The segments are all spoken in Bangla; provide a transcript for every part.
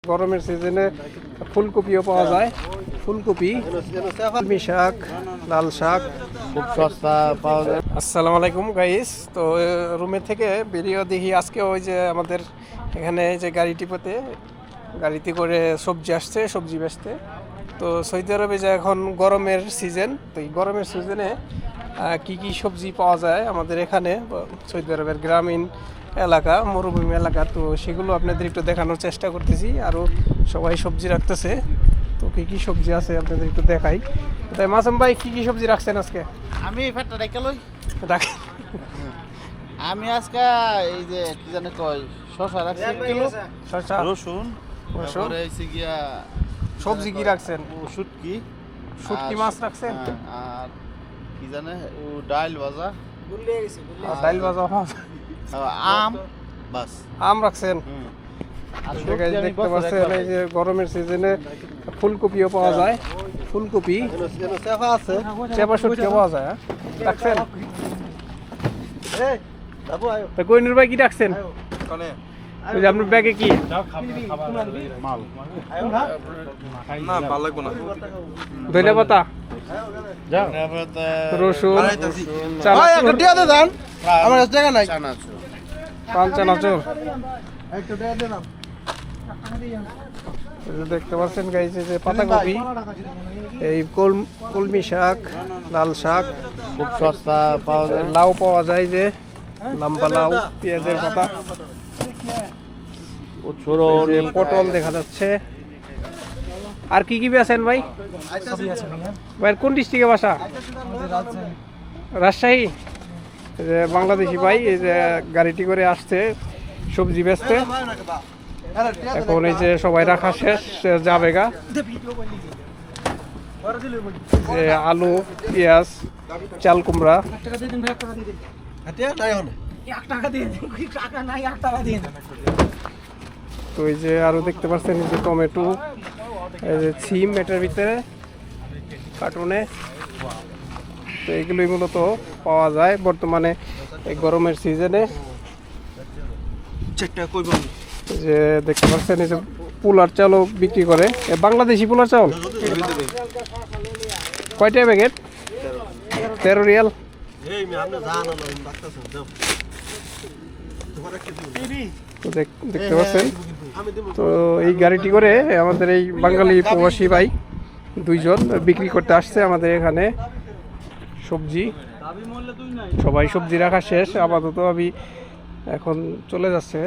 গরমের সিজনে ফুলকপিও পাওয়া যায়। ফুলকপি, কলমি শাক, লাল শাক খুব সস্তা পাওয়া যায়। আসসালামু আলাইকুম গাইস। তো রুমে থেকে বেরিয়ে দেখি আজকে ওই যে আমাদের এখানে যে গাড়িতে করে সবজি আসছে, সবজি বেচতে। তো সৌদি আরবে যে এখন গরমের সিজন, তো এই গরমের সিজনে কি কি সবজি পাওয়া যায় আমাদের এখানে সৌদি আরবের গ্রামীণ এলাকা, মরুভূমি এলাকা, তো সেগুলো আপনাদের একটু দেখানোর চেষ্টা করতেছি। আরও সবাই সবজি রাখতেছে, তো কি কি সবজি আছে আপনাদের একটু দেখাই। তাই মাসুম ভাই কি কি সবজি রাখছেন আজকে? আমি ফেটটা রেখে লই। রাখেন। আমি আজকে এই যে কি জানে কয় শসা রাখছি 1 কিলো, শসা, রসুন, তারপরে হইছে গিয়া সবজি কি রাখছেন? শুটকি, শুটকি মাছ রাখছেন? আর কি জানে ও ডাল ভাজা, আর ডাল ভাজা, আম, বাস। আম রাখছেন। আর দেখতে পাচ্ছেন এই যে গরমের সিজনে ফুলকপিও পাওয়া যায়। ফুলকপি, চেপা শুটকিও পাওয়া যায়। রাখছেন? তা কইনুর ভাই কি রাখছেন? ওই যে আপনার ব্যাগে কি? মাল না ভালো লাগবে না। ধনিয়া পাতা, রসুন, চানাচুর। দেখতে পাচ্ছেন গাইস যে পাতাকপি, এই কলমি শাক, লাল শাক, খুব সস্তা পাওয়া যায়। লাউ পাওয়া যায়, যে লম্বা লাউ, পেঁয়াজের পাতা, যে পটল দেখা যাচ্ছে। আর কি কি বেছেন ভাই? ভাই কোন ডিস্ট্রিক্টে বাসা? রাজশাহী। এই যে বাংলাদেশি ভাই এই যে গাড়িটি করে আসছে সবজি বেচতে। এখন এই যে সবাই রাখা শেষ, যাবে গা। যে আলু, পেঁয়াজ, চাল কুমড়া, তো এই যে আরো দেখতে পাচ্ছেন এই যে টমেটো, এই যে সিম এটার ভিতরে কার্টুনে। তো এগুলোই মূলত পাওয়া যায় বর্তমানে এই গরমের সিজনে। যে দেখতে পাচ্ছেন এই যে পোলার চালও বিক্রি করে, বাংলাদেশি পোলার চাল। কয়টা প্যাকেট? 13 রিয়াল। তো দেখতে পাচ্ছেন, তো এই গাড়িটি করে আমাদের এই বাঙালি প্রবাসী ভাই দুইজন বিক্রি করতে আসছে আমাদের এখানে সবজি। সবাই সবজি রাখা শেষ, আপাতত আমি এখন চলে যাচ্ছে।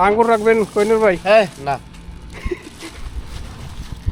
আঙ্গুর রাখবেন কইনুর ভাই? হ্যাঁ না